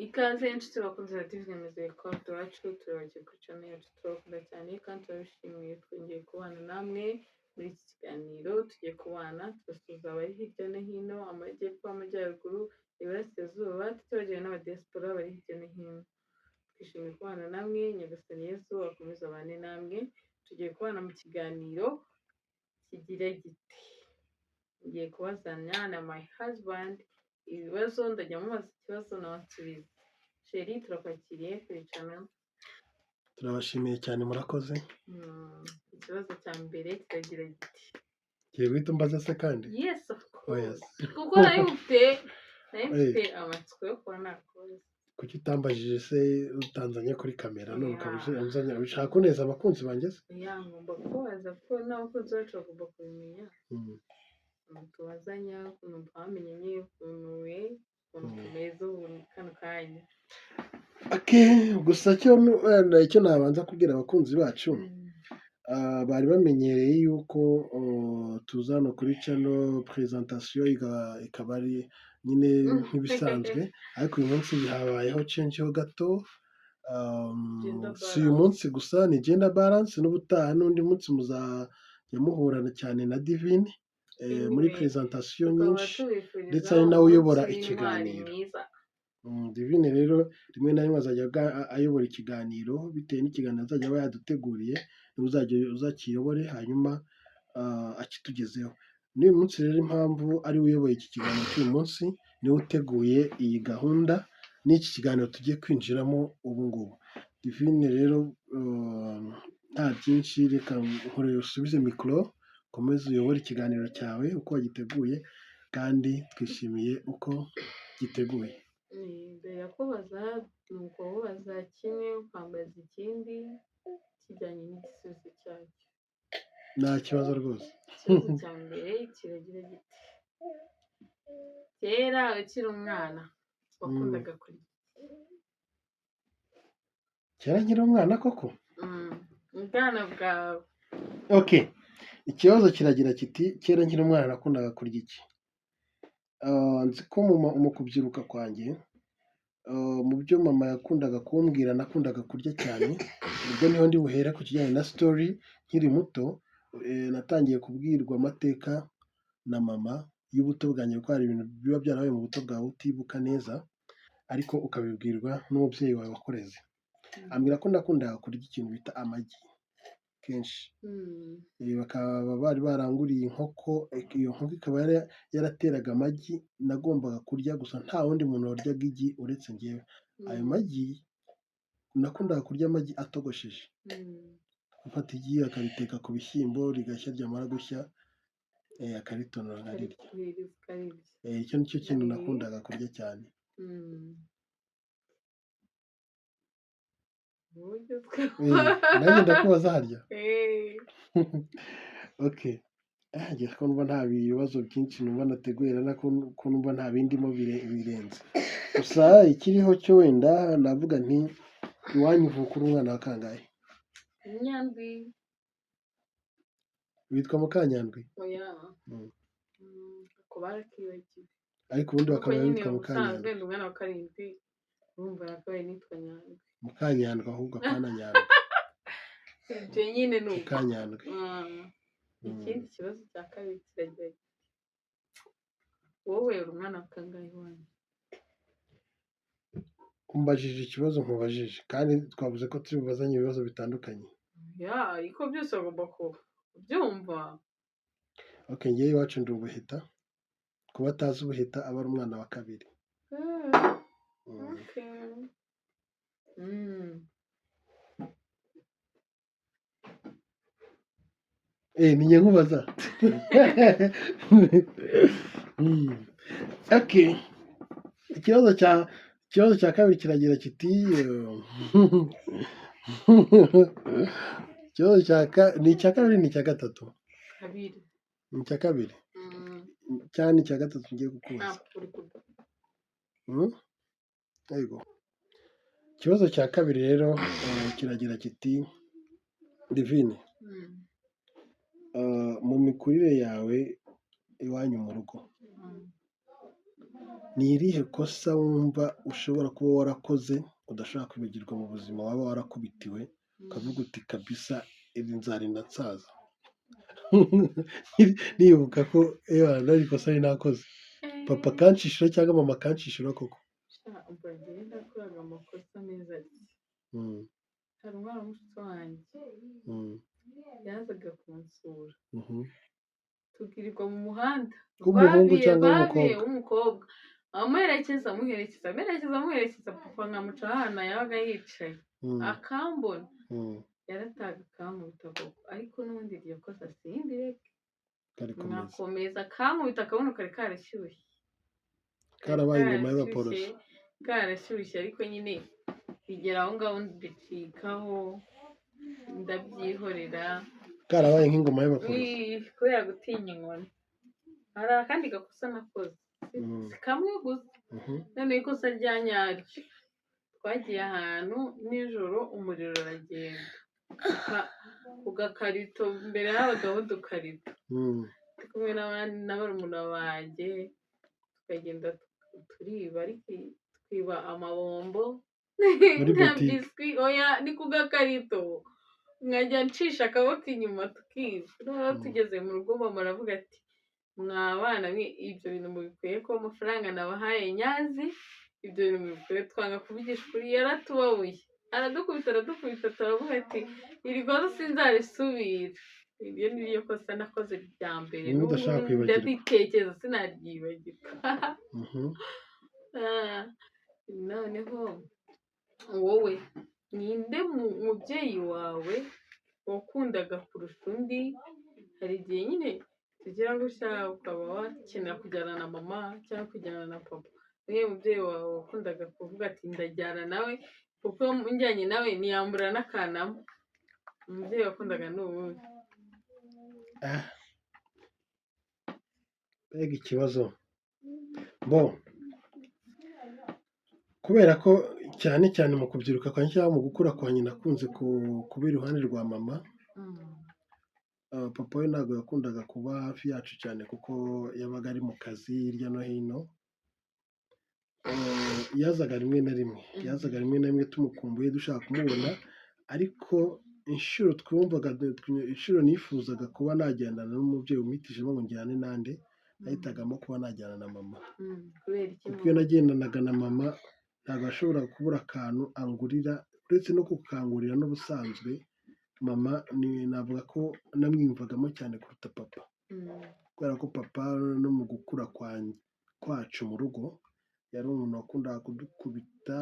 Ikaze inshuti bakunze ba Divine Mizero Konti wacu turabagiye kuri channel yacu turabakunda cyane kandi turabishimiye twongeye kubana namwe muri iki kiganiro tugiye kubana tugasuhuza abari hirya no hino amajyepfo amajyaruguru iburasirazuba tutibagiwe n'abadiaspora bari hirya no hino twishimiye kubana namwe nyagasani Yesu akomeza abane namwe tugiye kubana mu kiganiro kigira giti ngiye kubazanya na my husband ibibazo ndajya mubaza ikibazo nabansubiza Sheri turakwakiriye kuri channel turabashimiye cyane murakoze. ikibazo cya mbere kiragira giti Kiye guhita mbaza se kandi? yes of Oh course yes. kuko nayo ufite amatsiko yo kuba nakoze Kuki utambajije se utanzanye kuri kamera none ukabije amuzanya ubishaka kuneza abakunzi banjye se? ngomba kubaza ko n'abakunzi bacu bagomba kubimenya tubazanya ukuntu twamenye ukuntu tumeze ubu kano kanya gusa icyo nabanza kubwira abakunzi bacu bari bamenyereye yuko tuza hano kuri channel presentation ikaba ari nyine nk'ibisanzwe ariko uyu munsi habayeho change ho gato. Si uyu munsi gusa ni gender balance n'ubutaha n'undi munsi muzajya muhurana cyane na Divine muri presentation nyinshi ndetse ari nawe uyobora ikiganiro. Divine rero rimwe na rimwe azajya ayobora ikiganiro bitewe n'ikiganiro azajya aba yaduteguriye niwe uzakiyobore hanyuma akitugezeho. N'uyu munsi rero impamvu ari we uyoboye iki kiganiro cy'uyu munsi niwe uteguye iyi gahunda n'iki kiganiro tugiye kwinjiramo ubu ngubu. Divine rero nta byinshi reka nkorera usubize mikoro ukomeze uyobore ikiganiro cyawe uko wagiteguye kandi twishimiye uko giteguye. mbere yo kubaza ni ukubaza kimwe ukambaza ikindi kijyanye n'igisubizo cyacyo. Nta kibazo rwose. Ikibazo cya mbere kiragira giti kera ukiri umwana wakundaga kurya kera nkiri umwana koko? ubwana bwawe. Okay, ikibazo kiragira kiti kera nkiri umwana nakundaga kurya iki? Nzi ko mu kubyiruka kwanjye mu byo mama yakundaga kumbwira nakundaga kurya cyane ubwo niho ndi buhere ku kijyanye na story. Nkiri muto natangiye kubwirwa amateka na mama y'ubuto bwanjye ko hari ibintu biba byarabaye mu buto bwawe utibuka neza ariko ukabibwirwa n'umubyeyi wawe wakureze. Ambwira ko nakundaga kurya ikintu bita amagi kenshi. Bakaba bari baranguriye inkoko, iyo nkoko ikaba yarateraga amagi nagombaga kurya gusa nta wundi muntu waryaga igi uretse njyewe. Ayo magi nakundaga kurya amagi atogosheje. Afata igi akariteka ku bishyimbo rigashya ryamara gushya akaritonora nkarirya. Icyo nicyo kintu nakundaga kurya cyane. Nanjye ndakubaza harya. Okay. Ngiye ko numva nta bibazo byinshi numva nateguye ko numva nta bindimo birenze. Gusa ikiriho cyo wenda navuga nti iwanyu uvuka uri umwana wa kangahe? Nyandwi. Witwa Mukanyandwi? Oya. Ko barakibagiwe. Ariko ubundi bakaba bitwa Mukanyandwi. Ndi umwana wa karindwi urumva nakabaye nitwa Nyandwi. Mukanyandwi ahubwo apana Nyandwi. Ibyo nyine ni Mukanyandwi. Ikindi kibazo cya kabiri kiragira giti wowe uri umwana wa kangahe iwanyu? Umbajije ikibazo nkubajije kandi twavuze ko turi bubazanye ibibazo bitandukanye. Ariko byose bagomba kubyumva. Okay, ngewe iwacu ndi ubuheta. Kuba atazi ubuheta aba ari umwana wa kabiri. Okay. Ninjye nkubaza. Okay. Ikibazo cya kabiri kiragira kiti ni icya kabiri ni icya gatatu? Kabiri. Ni icya kabiri? Cyane icya gatatu ngiye kukubaza. Yego. Ikibazo cya kabiri rero kiragira kiti Divine. Mu mikurire yawe iwanyu mu rugo ni irihe kosa wumva ushobora kuba warakoze udashobora kwibagirwa mu buzima waba warakubitiwe ukavuga uti kabisa iri nzarinda nsaza nibuka ko ari ikosa nari nakoze papa akanshishura cyangwa mama akanshishura koko umva njyewe nakoraga amakosa meza ati hari umwana w'umushuti wanjye yazaga kunsura tukirirwa mu muhanda w'umuhungu cyangwa w'umukobwa amuherekeza papa nkamuca ahantu yabaga yicaye akambona yarataga akankubita koko ariko n'ubundi iryo kosa simbireke nkakomeza akankubita akabuno kari karashyushye karabaye inyuma y'abaporoso karashyushye ariko nyine bigera aho ngaho mbicikaho ndabyihorera karabaye nk'ingoma y'abaporoso kubera gutinya inkoni hari akandi gakosa nakoze kamwe gusa noneho ikosa rya nyaryo twagiye ahantu nijoro umuriro uragenda ku gakarito mbere habagaho udukarito turi kumwe na barumuna banjye tukagenda turiba ariko twiba amabombo na biswi oya ni ku gakarito nkajya ncisha akaboko inyuma tukiba noneho tugeze mu rugo mama aravuga ati mwabana ibyo bintu mubikwiye ko amafaranga nabahaye nyazi ibyo bintu mubikwiye twanga kuvugisha ukuri yaratubabuye aradukubita turavuga ati iri kosa sinzarisubira iryo ni ryo kosa nakoze rya mbere ndabitekereza sinaryibagirwa noneho wowe ninde mubyeyi wawe wakundaga kurusha undi hari igihe nyine tugira ngo ushaka ukaba wakenera kujyana na mama cyangwa kujyana na papa niyo mubyeyi wawe wakundaga kuvuga ati ndajyana nawe kuko njyanye nawe ntiyambura n'akanama umubyeyi wakundaga ni uwuhe mbega ikibazo kubera ko cyane cyane mu kubyiruka kwanjye cyangwa mu gukura kwanjye nakunze kuba iruhande rwa mama papa we ntabwo yakundaga kuba hafi yacu cyane kuko yabaga ari mu kazi hirya no hino yazaga rimwe na rimwe tumukumbuye dushaka kumubona ariko inshuro nifuzaga kuba nagendana n'umubyeyi umwitijemo ngo njyane nande nahitagamo kuba najyana na mama kuko iyo nagendanaga na mama ntabwo ashobora kubura akantu angurira uretse no kukangurira n'ubusanzwe mama navuga ko namwiyumvagamo cyane kuruta papa kubera ko papa no mu gukura kwacu mu rugo yari umuntu wakundaga kudukubita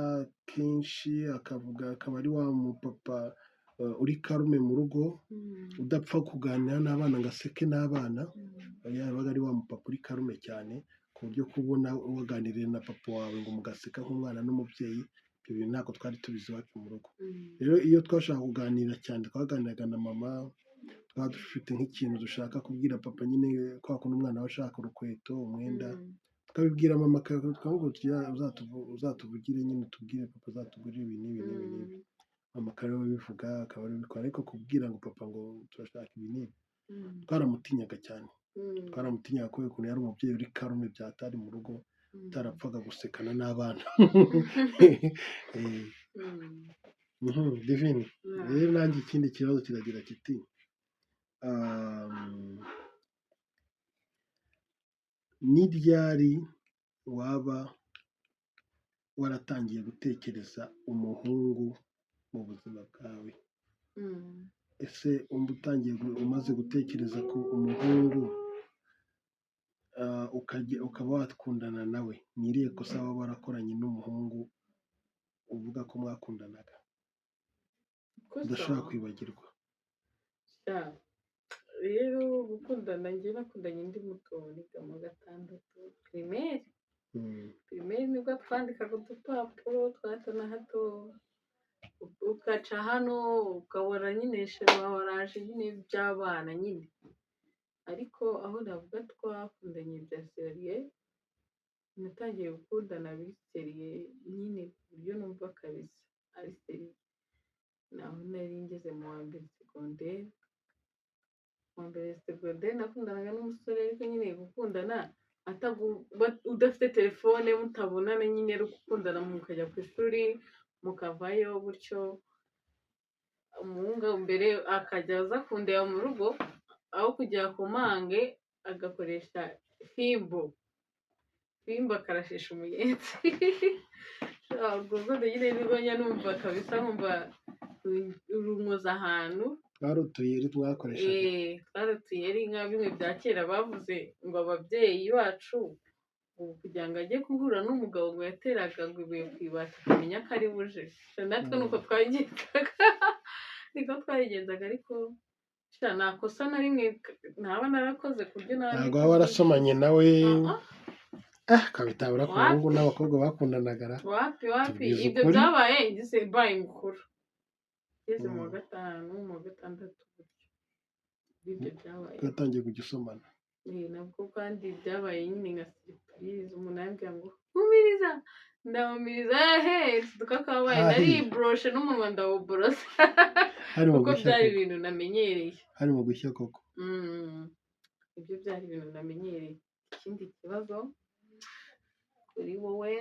kenshi akaba ari wa mupapa uri karume mu rugo udapfa kuganira n'abana ngo aseke n'abana yabaga ari wa mupapa uri karume cyane ku buryo kubona waganiriye na papa wawe ngo mugaseka nk'umwana n'umubyeyi ibyo bintu ntabwo twari tubizi iwacu mu rugo rero iyo twashaka kuganira cyane twaganiraga na mama twaba dufite nk'ikintu dushaka kubwira papa nyine kwa kundi umwana we ashaka urukweto umwenda tukabibwira mama tukamubwira uzatuvugire nyine tubwire papa azatugurire ibi n'ibi mama akaba bivuga akaba abikora ariko kubwira ngo papa ngo turashaka ibi n'ibi twaramutinyaga cyane twaramutinyaga kubera ukuntu yari umubyeyi uri karume byatari mu rugo utarapfaga gusekana n'abana divine rero nanjye ikindi kibazo kiragira kiti ni ryari waba waratangiye gutekereza umuhungu mu buzima bwawe ese umaze gutekereza ko umuhungu ukaba wakundana nawe ni irihe kosa waba warakoranye n'umuhungu uvuga ko mwakundanaga udashobora kwibagirwa rero gukundana njye nakundanye ndi muto niga mu gatandatu pirimeri nibwo twandikaga udupapuro twa hato na hato ugaca hano ukabona nyine waraje nyine by'abana nyine ariko aho navuga twakundanye bya seriye natangiye gukundana biri seriye nyine ku buryo numva kabisa ari seriye naho nari ngeze mu wa mbere segonderi nakundanaga n'umusore ariko nyine gukundana udafite telefone mutabonana nyine ari gukundana mukajya ku ishuri mukavayo gutyo, umuhungu mbere akajya aza kundeba mu rugo aho kujya ku mange agakoresha fimbo akarashisha umuyenzi. urwo rwego nyine nirwo njya numva kabisa nkumva urumuza ahantu. twari utuyeri twakoreshaga. twari utuyeri nka bimwe bya kera bavuze ngo ababyeyi bacu kugira ngo ajye guhura n'umugabo ngo yateraga ngo ibuye ku ibati akamenya ko ari buje. natwe nuko twayigenzaga ariko nta kosa na rimwe ntaba narakoze ku buryo ntabwo waba warasomanye nawe kabitabura ku bahungu n'abakobwa bakundanaga. wapi ibyo byabaye ngeze mbaye mukuru, ngeze mu wa gatanu mu wa gatandatu gutyo ibyo byabaye twatangiye kugisomana. nabwo kandi byabaye nyine nka surprise, umuntu yambwira ngo humiriza ndamumiriza tukakabaye naribroshe n'umunwa ndawuborosa kuko byari ibintu namenyereye. hari mu gushya koko. ibyo byari ibintu namenyereye. ikindi kibazo kuri wowe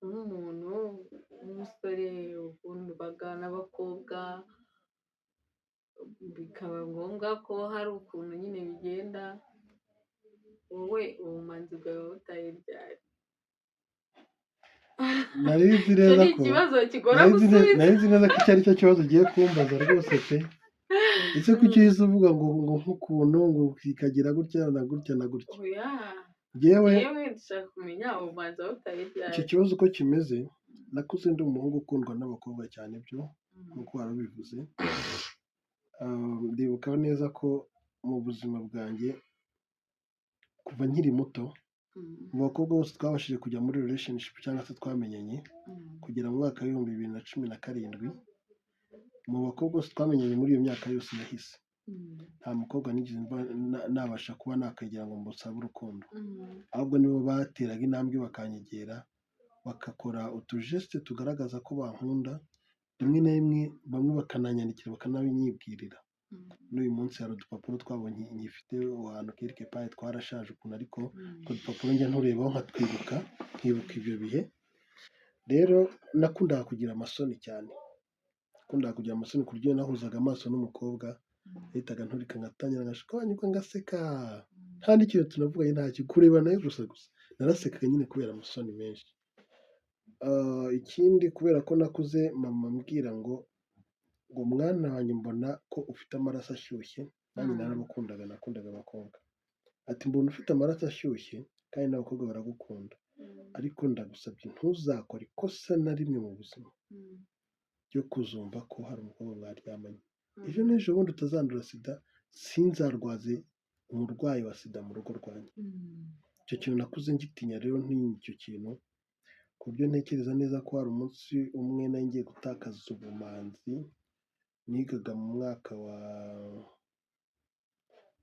nk'umuntu w'umusore ukundwaga n'abakobwa bikaba ngombwa ko hari ukuntu nyine bigenda, wowe ubumanzi bwawe butaye ryari? narizi neza ko ikibazo kigora gusubiza. narizi neza ko icyo ari cyo kibazo ugiye kumbaza rwose pe. ese kuki uhise uvuga ngo nk'ukuntu ngo kikagira gutya na gutya na gutya? yewe dushaka kumenya ubumanzi butaye ryari. icyo kibazo uko kimeze, nakuze ndi umuhungu ukundwa n'abakobwa cyane byo nk'uko wari ubivuze. ndibuka neza ko mu buzima bwanjye kuva nkiri muto mu bakobwa bose twabashije kujya muri relationship cyangwa se twamenyanye kugera mu mwaka w'ibihumbi 2017. mu bakobwa bose twamenyanye muri iyo myaka yose yahise, nta mukobwa nigeze nabasha kuba nakegera ngo mbusabe urukundo, ahubwo nibo bateraga intambwe bakanyegera bagakora utujesite tugaragaza ko bankunda, rimwe na rimwe bamwe bakananyandikira bakanabinyibwirira. n'uyu munsi hari udupapuro twabonye ngifite ahantu quelque part twarashaje ukuntu, ariko utwo dupapuro njya nturebaho nkatwibuka nkibuka ibyo bihe. rero nakundaga kugira amasoni cyane, nakundaga kugira amasoni ku buryo nahuzaga amaso n'umukobwa yahitaga nturika ngatangira ngashikanyuka ngaseka nta n'ikintu tunavuganye ntacyo, kureba nayo gusa narasekaga nyine kubera amasoni menshi. ikindi kubera ko nakuze mama ambwira ngo mwana wanjye mbona ko ufite amaraso ashyushye, nanjye naramukundaga, nakundaga abakobwa. ati mbona ufite amaraso ashyushye kandi n'abakobwa baragukunda, ariko ndagusabye ntuzakore ikosa na rimwe mu buzima ryo kuzumva ko hari umukobwa mwaryamanye, ejo n'ejo bundi utazandura sida, sinzarwaze umurwayi wa sida mu rugo rwanjye. icyo kintu nakuze ngitinya, rero ntinya icyo kintu ku buryo ntekereza neza ko hari umunsi umwe ngiye gutakaza ubumanzi. nigaga mu mwaka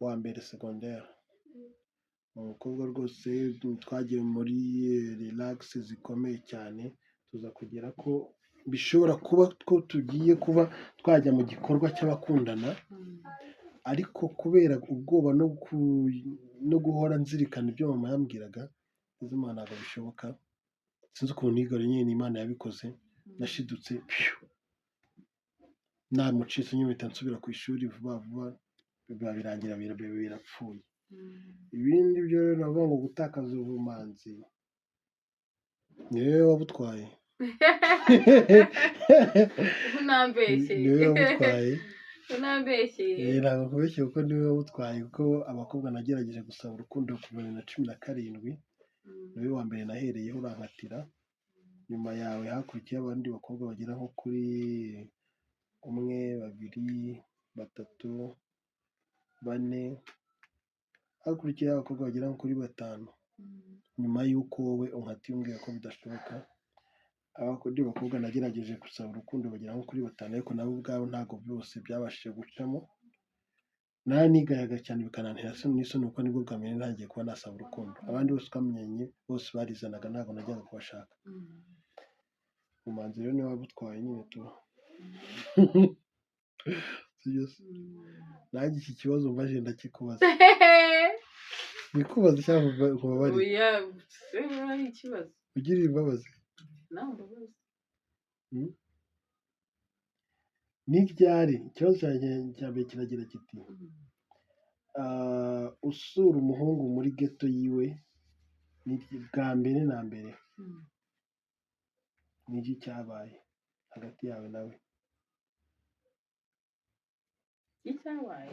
wa mbere segonderi, umukobwa rwose twagiye muri relax zikomeye cyane, tuza kugera ko bishobora kuba ko tugiye kuba twajya mu gikorwa cy'abakundana, ariko kubera ubwoba no guhora nzirikana ibyo mama yambwiraga, izima ntabwo bishoboka. sinzi ukuntu nigore nyine Imana yabikoze, nashidutse namucitse nyine mpita nsubira ku ishuri vuba vuba, birangira birapfuye. ibindi byo rero navuga ngo gutakaza ubumanzi ni wowe wabutwaye. niwe wabutwaye. unambeshyeye. ntabwo kubeshye kuko niwe wabutwaye, kuko abakobwa nagerageje gusaba urukundo kuva 2017, niwe wa mbere nahereyeho urankatira. nyuma yawe hakurikiye abandi bakobwa bagera nko kuri 1, 2, 3, 4, hakurikiye abakobwa bagera nko kuri 5. nyuma y'uko wowe unkatiye umbwira ko bidashoboka, abandi bakobwa nagerageje gusaba urukundo bagera nko kuri 5, ariko nabo ubwabo ntabwo byose byabashije gucamo. naranigayaga cyane bikanantera n'isoni, kuko nibwo bwa mbere ntangiye kuba nasaba urukundo. abandi bose twamenyanye bose barizanaga, ntabwo najyaga kubashaka. ubumanzi rero niwe wabutwaye nyine tu. nanjye iki kibazo mbaje ndakikubaza. wikubaza cyangwa nkubabarire oya ari ikibazo ugirire imbabazi. nawe mbabazi. Ni ryari ikibazo cyanjye cya mbere kiragira kiti usura umuhungu muri geto yiwe bwa mbere na mbere ni iki cyabaye hagati yawe nawe? icyabaye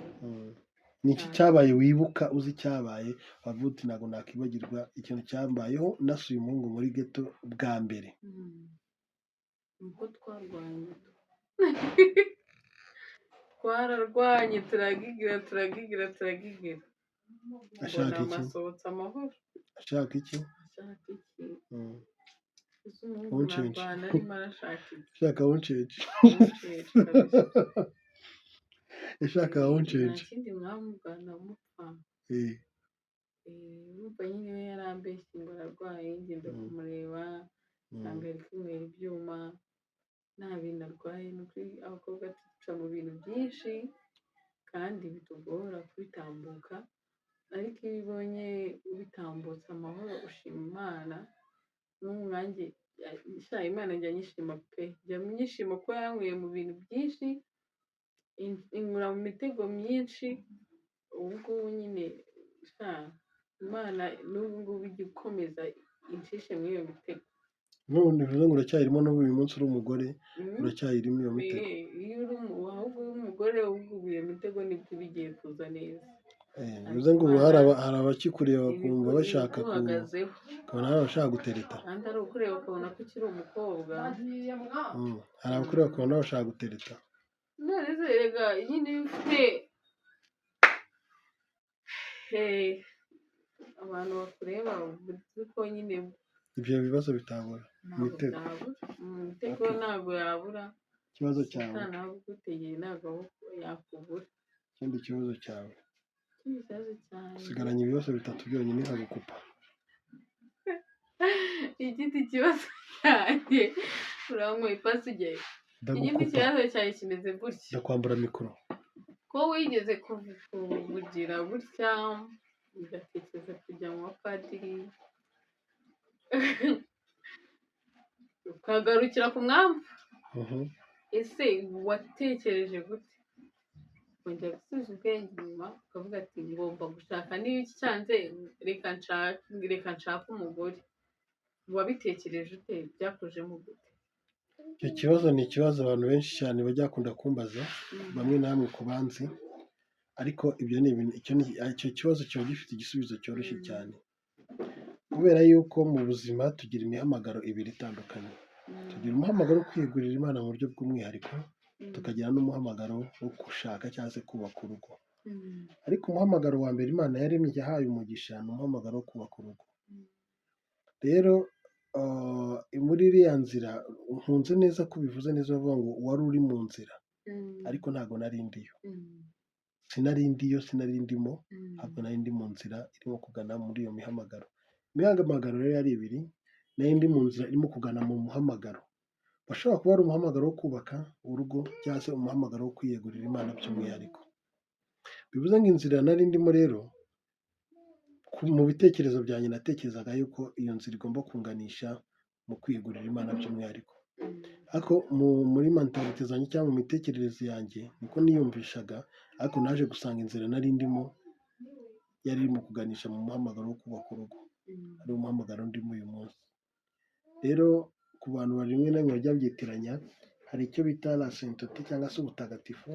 ni iki cyabaye wibuka uzi cyabaye wavuga uti ntabwo nakwibagirwa ikintu cyambayeho nasuye umuhungu muri geto bwa mbere? nuko twararwanye turagigira ashaka mbona iki amasohotse amahoro. ashaka iki ashaka iki ese Wuncenje. umuhungu narwana arimo arashaka iki ashaka wuncenje Wuncenje kabisa. ashaka nta wuncenje kindi mwamugana mupfa urumva nyine we yarambeshye ngo ararwaye ngenda kumureba nsanga ari kunywera ibyuma nta bintu arwaye. ni ukuri abakobwa duca mu bintu byinshi kandi bitugora kubitambuka, ariko iyo ubonye ubitambutse amahoro ushima Imana. n'umwanjye Imana njya nyishima pe, njya nyishima ko yankuye mu bintu byinshi inkura mu mitego myinshi. ubu ngubu nyine Imana n'ubu ngubu ijya ikomeza incishe muri iyo mitego. none bivuze ngo uracyayirimo n'ubu uyu munsi uri umugore uracyayirimo iyo mitego? iyo ahubwo uri umugore ahubwo iyo mitego nibwo bigiye kuza neza. bivuze ngo ubu hari abakikureba bakumva bashaka uhagazeho ukabona hari abashaka gutereta, kandi ari ukureba ukabona ko ukiri umukobwa. hari abakureba bakabona bashaka gutereta. none se erega nyine iyo ufite abantu bakureba uzi ko nyine ibyo bibazo bitabura imitego. imitego ntabwo yabura. ikibazo cyawe ntabwo ugutegeye ntabwo yakubura. ikindi kibazo cyawe ikindi kibazo cyanjye usigaranye ibibazo bitatu byonyine nkagukupa. ikindi kibazo cyanjye uranyweye ipasi ugeye. ikindi kibazo cyanjye kimeze gutya, ndakwambura mikoro. ko wigeze kuvugira gutya ugatekereza kujya mu bapadiri ukagarukira ku mwamvu. ese watekereje gute kongera gusubiza ubwenge inyuma ukavuga ati ngomba gushaka niba iki cyanze reka nshake umugore? wabitekereje ute? byakujemo gute? icyo kibazo ni ikibazo abantu benshi cyane bajya bakunda kumbaza, bamwe na bamwe ku banzi, ariko ibyo ni ibintu icyo kibazo kiba gifite igisubizo cyoroshye cyane, kubera yuko mu buzima tugira imihamagaro ibiri itandukanye. tugira umuhamagaro wo kwiyegurira Imana mu buryo bw'umwihariko, tukagira n'umuhamagaro wo gushaka cyangwa se kubaka urugo. ariko umuhamagaro wa mbere Imana yaremye yahaye umugisha ni umuhamagaro wo kubaka urugo. rero muri iriya nzira nkunze neza ko bivuze neza bavuga ngo wari uri mu nzira, ariko ntabwo nari ndiyo. sinari ndimo, ntabwo nari ndi mu nzira irimo kugana muri iyo mihamagaro. imihamagaro rero yari ibiri, nari ndi mu nzira irimo kugana mu muhamagaro. bashobora kuba ari umuhamagaro wo kubaka urugo cyangwa se umuhamagaro wo kwiyegurira Imana by'umwihariko. bivuze ngo inzira nari ndimo rero, mu bitekerezo byanjye natekerezaga yuko iyo nzira igomba kunganisha mu kwiyegurira Imana by'umwihariko, ariko muri mentalite zanjye cyangwa mu mitekerereze yanjye niko niyumvishaga, ariko naje gusanga inzira nari ndimo yari irimo kuganisha mu muhamagaro wo kubaka urugo, ari umuhamagaro ndimo uyu munsi. rero ku bantu rimwe na rimwe bajya babyitiranya, hari icyo bita la sainteté cyangwa se ubutagatifu.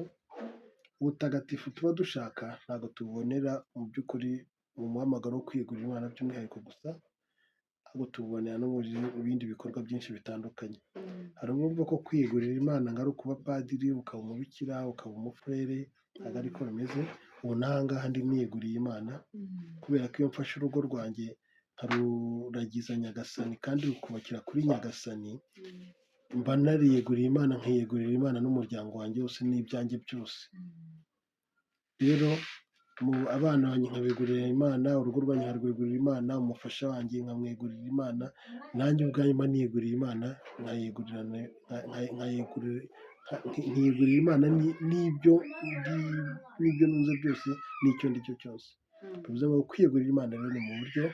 ubutagatifu tuba dushaka ntabwo tubonera mu by'ukuri mu muhamagaro wo kwiyegurira Imana by'umwihariko gusa, ahubwo tubonera no mu bindi bikorwa byinshi bitandukanye. hari ubwo ko kwiyegurira Imana ngo ari ukuba padiri, ukaba umubikira, ukaba umufurere, ntabwo ariko bimeze. ubu n'ahangaha ndi niyeguriye Imana, kubera ko iyo mfashe urugo rwanjye nkaruragiza Nyagasani kandi rukubakira kuri Nyagasani, mba nariyeguriye Imana, nkiyegurira Imana n'umuryango wanjye wose n'ibyanjye byose. rero abana banjye nkabegurira Imana, urugo rwanjye nkarwegurira Imana, umufasha wanjye nkamwegurira Imana, nanjye ubwanjye mba niyeguriye Imana, nkiyegurira Imana n'ibyo nunze byose n'icyo ndi cyo cyose. bivuze ngo kwiyegurira Imana rero ni mu buryo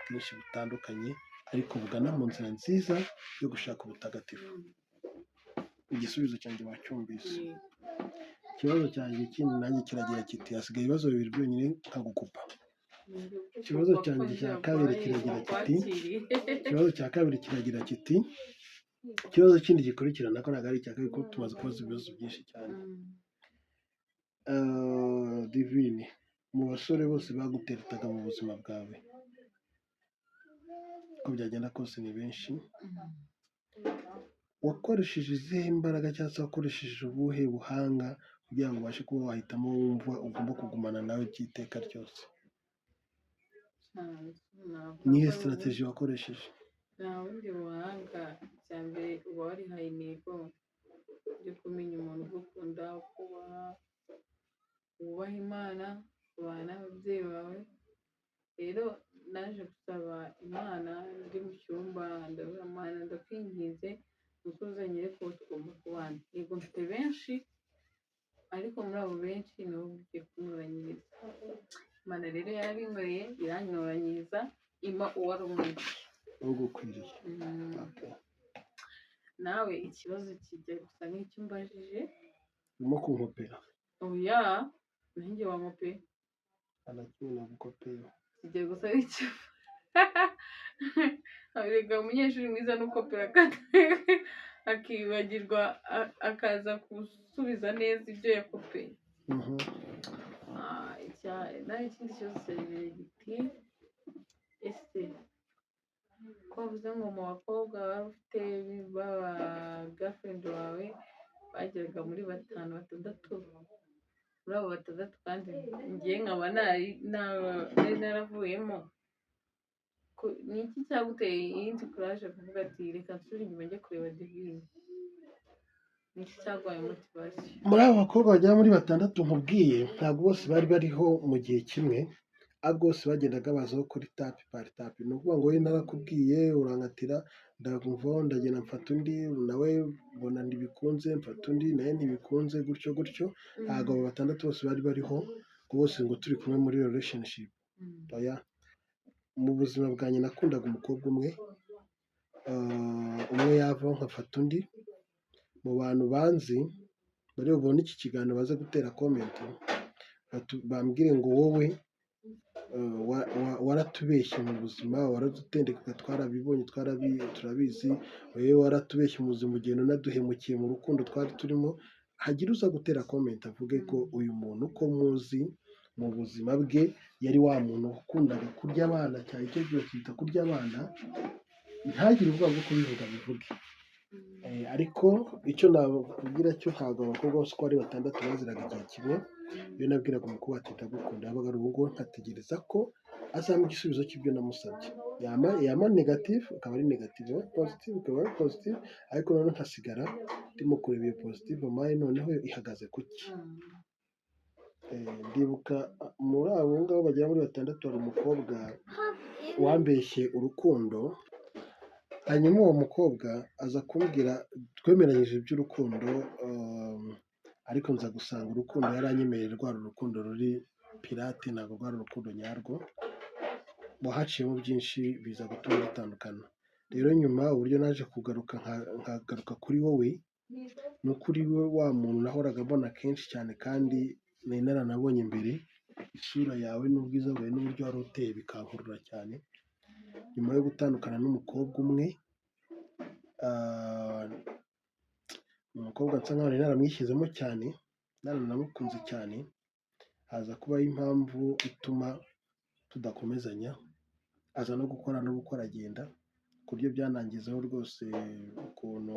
bwinshi butandukanye ariko bugana mu nzira nziza yo gushaka ubutagatifu. Igisubizo cyanjye wacyumvise. Ikibazo cyanjye kindi nanjye kiragira kiti hasigaye ibibazo bibiri byonyine nkagukupa. Ikibazo cyanjye cya kabiri kiragira kiti ikibazo kindi gikurikirana ko ntabwo ari icya kabiri kuko tumaze kubaza ibibazo byinshi cyane. Divine, mu basore bose baguteretaga mu buzima bwawe uko byagenda kose ni benshi, wakoresheje izihe imbaraga cyangwa se wakoresheje ubuhe buhanga kugira ngo ubashe kuba wahitamo wumva ugomba kugumana nawe by'iteka ryose? Nihe sitarateji wakoresheje? nta bundi buhanga, icya mbere uba warihaye intego yo kumenya umuntu ugukunda, wubaha Imana, ubana n'ababyeyi bawe. Rero naje gusaba Imana ndi mu cyumba ndavuga Imana ndakwinginze uzuzanye ko tugomba kubana. Yego mfite benshi ariko muri abo benshi niho ugiye kuntoranyiriza. Imana rero yarabinkoreye irantoranyiriza ima uwari umwiza ugukwiriye. nawe ikibazo kijya gusa nk'icyo umbajije. Urimo kunkopera? Oya, nanjye wankopeye. Anakimwe nagukopeye. Kijya gusa nk'icyo erega umunyeshuri mwiza n'ukopera akibagirwa akaza gusubiza neza ibyo yakopeye. Nawe ikindi kibazo cyari giti ese ko wavuze ngo mu bakobwa wari ufite baba girlfriend wawe bageraga muri 5-6, muri abo 6 kandi ngiye nkaba nari naravuyemo, ni iki cyaguteye iyindi courage kuvuga ati reka nsubire inyuma njye kureba Divine? Ni iki cyaguhaye motivation? Muri abo bakobwa bagera muri 6 nkubwiye ntabwo bose bari bariho mu gihe kimwe, ahubwo bose bagendaga bazaho kuri tapi pari tapi. Ni ukuvuga ngo wowe narakubwiye urankatira ndamvaho ndagenda mfata undi, nawe mbona ntibikunze mfata undi nawe ntibikunze, gutyo gutyo. Ntabwo abo 6 bose bari bariho ngo bose ngo turi kumwe muri relationship. Oya, mu buzima bwanjye nakundaga umukobwa umwe, umwe yavaho nkafata undi. Mu bantu banzi bari bubone iki kiganiro baze gutera comment bambwire ngo wowe waratubeshye mu buzima, waradutendeka, twarabibonye turabizi, wowe waratubeshye mu buzima, ugenda unaduhemukiye mu rukundo twari turimo. Hagira uza gutera comment avuge ko uyu muntu uko muzi mu buzima bwe yari wa muntu ukundaga kurya abana cyane, icyo byose bita kurya abana, ntagire ubwoba bwo kubivuga bivuge. Ariko icyo nakubwira cyo ntabwo abakobwa bose uko ari 6 baziraga igihe kimwe. Iyo nabwiraga umukobwa ati ndagukunda yabaga ari urugo, nkategereza ko azampa igisubizo cy'ibyo namusabye. Yama negative akaba ari negative, positive akaba ari positive, ariko noneho nkasigara ndimo kureba iyo positive mayi noneho ihagaze kuki. Ndibuka muri abo ngabo bagera muri 6 hari umukobwa wambeshye urukundo, hanyuma uwo mukobwa aza kumbwira twemeranyije iby'urukundo, ariko nza gusanga urukundo yaranyemereye rwari urukundo ruri pirate, ntabwo rwari urukundo nyarwo. Haciyemo byinshi biza gutuma bitandukana. Rero nyuma uburyo naje kugaruka nkagaruka kuri wowe, no kuri we wa muntu nahoraga mbona kenshi cyane kandi nari naranabonye mbere, isura yawe n'ubwiza bwawe n'uburyo wari uteye bikankurura cyane. Nyuma yo gutandukana n'umukobwa umwe, umukobwa nsa nkaho nari naramwishyizemo cyane, naranamukunze cyane, haza kubaho impamvu ituma tudakomezanya, aza no gukora agenda, ku buryo byanangizeho rwose ukuntu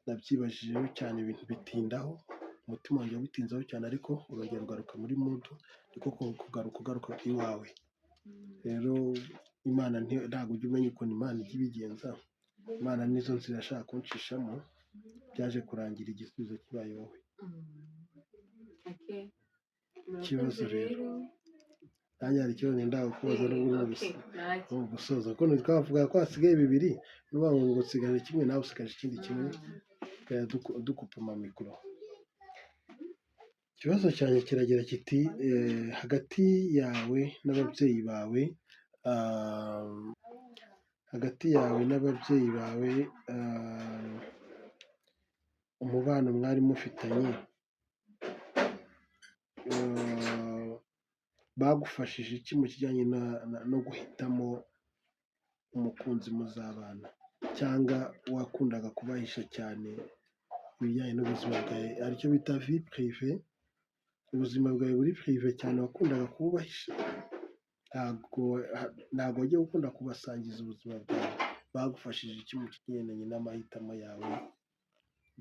nabyibajijeho cyane, ibintu bitindaho, umutima wanjye wabitinzeho cyane, ariko urongera ugaruka muri mudu, niko kugaruka iwawe. Rero Imana ntabwo ujya umenya ukuntu Imana ijya ibigenza. Imana nizo nzira ashaka kunshishamo, byaje kurangira igisubizo kibaye wowe. Ikibazo rero nanjye hari ikibazo nenda kubaza no gusoza, kuko twavuga ko hasigaye 2, n'uvuga ngo usigaje kimwe nawe usigaje ikindi kimwe, dukupa amamikoro. ikibazo cyanjye kiragira kiti hagati yawe n'ababyeyi bawe hagati yawe n'ababyeyi bawe umubano mwari mufitanye bagufashije iki mu kijyanye no guhitamo umukunzi muzabana, cyangwa wakundaga kubahisha cyane ibijyanye n'ubuzima bwawe aricyo bita vi purive, ubuzima bwawe buri purive cyane wakundaga kububahisha, ntabwo wajya gukunda kubasangiza ubuzima bwawe, bagufashije iki mu kigendanye n'amahitamo yawe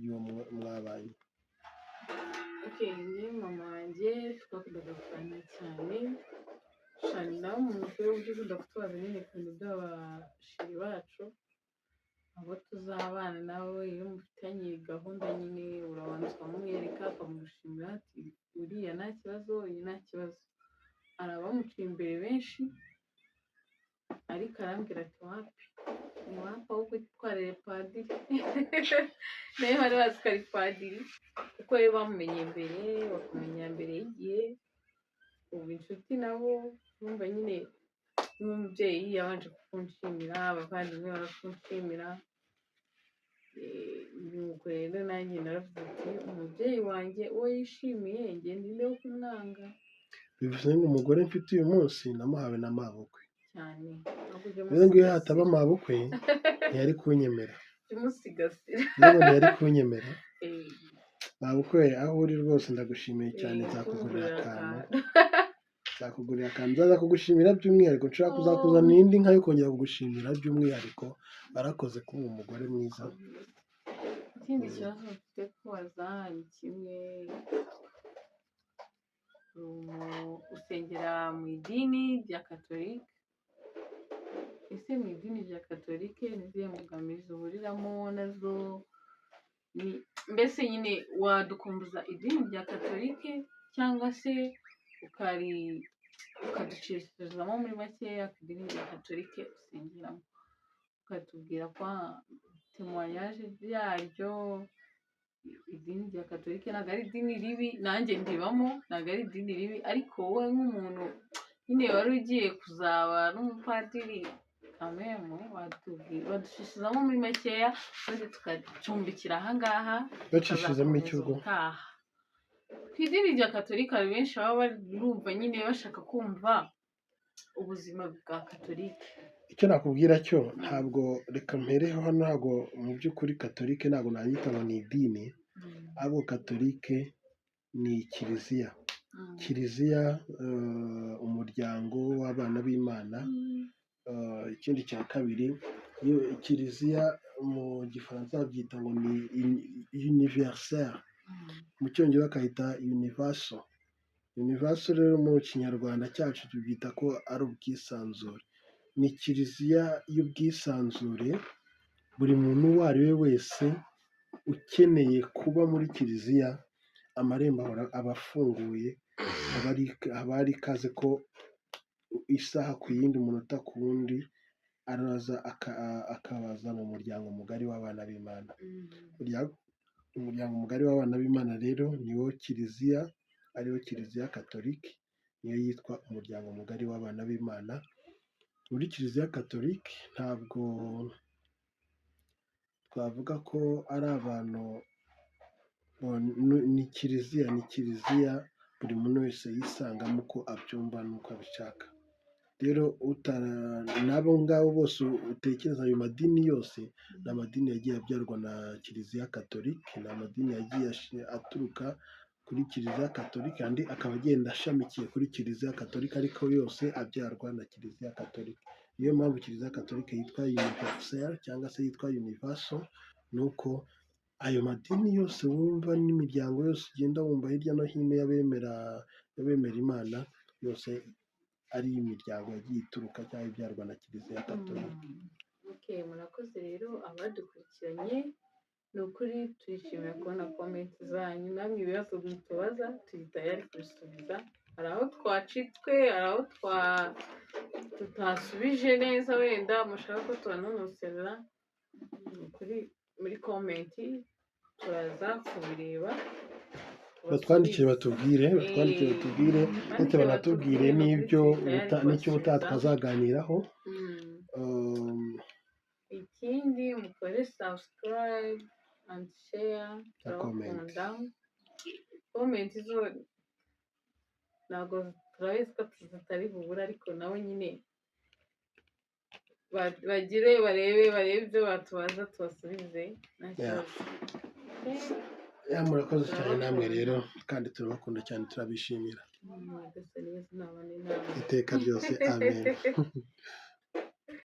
y'uwo mwabanye? njye mama wanjye twakundaga kuganira cyane nawe umuntu ukwiye uburyo ukunda kutubaza nyine ku bintu by'abashiri bacu, abo tuzabana nawe. Iyo mufitanye gahunda nyine urabanza ukamwereka, ukamushimira ati uriya nta kibazo, uyu nta kibazo. Hari abamuciye imbere benshi ariko arambwira ati wapi, ni wapi ahubwo twarere padiri nayo bari bazi ko ari padiri kuko iyo bamumenye mbere, bakumenya mbere y'igihe. Ubu inshuti nabo bumva nyine n'umubyeyi yabanje kukunshimira, abavandimwe barakunshimira, nuko rero nanjye naravuze ati umubyeyi wanjye uwo yishimiye njye ndinde wo kumwanga. Bivuze ngo umugore mfite uyu munsi namuhawe na mabukwe cyane, rero ngo iyo hataba mabukwe ntiyari kunyemera, umusigasira rero ntiyari kunyemera. Mabukwe aho uri rwose ndagushimiye cyane, nzakugurira akantu, nzaza kugushimira by'umwihariko, nshobora kuzakuzanira indi nka yo kongera kugushimira by'umwihariko, warakoze kuba umugore mwiza. Ikindi kibazo mfite kubaza ni kimwe, usengera mu idini rya katolike, ese mu idini rya katolike ni izihe mbogamizi uhuriramo nazo? Mbese nyine wadukumbuza idini rya katolike cyangwa se ukaducishirizamo muri makeya ku idini rya katolike usengeramo, ukatubwira ko temoyanyaje ryaryo. Idini rya katolike ntabwo ari idini ribi, nanjye ndibamo, ntabwo ari idini ribi, ariko wowe nk'umuntu nyine wari ugiye kuzaba n'umupadiri kamemu, badushishirizamo muri makeya maze tugacumbikira ahangaha bacishizamo icyo ubwo. Ku idini rya katolika hari benshi baba barumva nyine bashaka kumva ubuzima bwa katolike. Icyo nakubwira cyo ntabwo, reka mpereho hano, ntabwo mu by'ukuri katolike ntabwo nayita ngo ni idini, ahubwo katolike ni kiliziya. Kiliziya umuryango w'abana b'Imana. Ikindi cya kabiri, kiliziya mu gifaransa babyita ngo ni universelle, mu cyongereza bakayita universal. Universal rero mu kinyarwanda cyacu tubyita ko ari ubwisanzure. Ni kiliziya y'ubwisanzure, buri muntu uwo ari we wese ukeneye kuba muri kiliziya, amarembo aba afunguye, haba hari ikaze ko isaha ku yindi, umunota ku wundi araza akabaza mu muryango mugari w'abana b'Imana. Umuryango mugari w'abana b'Imana rero niwo kiliziya, ariwo kiliziya katolike, niyo yitwa umuryango mugari w'abana b'Imana. Muri kiliziya katolike ntabwo twavuga ko ari abantu, ni kiliziya buri muntu wese yisangamo uko abyumva n'uko abishaka. Rero n'abo ngabo bose utekereza, ayo madini yose ni amadini yagiye abyarwa na kiliziya katolike, ni amadini yagiye aturuka kuri kiliziya katolike, andi akaba agenda ashamikiye kuri kiliziya katolike, ariko yose abyarwa na kiliziya katolike. Niyo mpamvu kiliziya katolike yitwa universelle cyangwa se yitwa universal, ni uko ayo madini yose wumva n'imiryango yose ugenda wumva hirya no hino y'abemera Imana, yose ari imiryango yagiye ituruka cyangwa ibyarwa na kiliziya katolike. Murakoze rero abadukurikiranye, ni ukuri turishimira kubona komenti zanyu, namwe ibibazo mutubaza turi tayari kubisubiza. Hari aho twacitswe, hari aho tutasubije neza, wenda mushaka ko tubanonoserera, ni ukuri muri komenti turaza kubireba batwandikire batubwire ndetse banatubwire n'icyo ubutaha twazaganiraho. Ikindi mukore subscribe and share, turabakunda. Comment zo ntabwo turabizi ko tutari bubura, ariko nabo nyine bagire barebe ibyo batubaza tubasubize nta kibazo. Murakoze cyane namwe rero, kandi turabakunda cyane, turabishimira Nyagasani Yesu nabane iteka ryose, amen.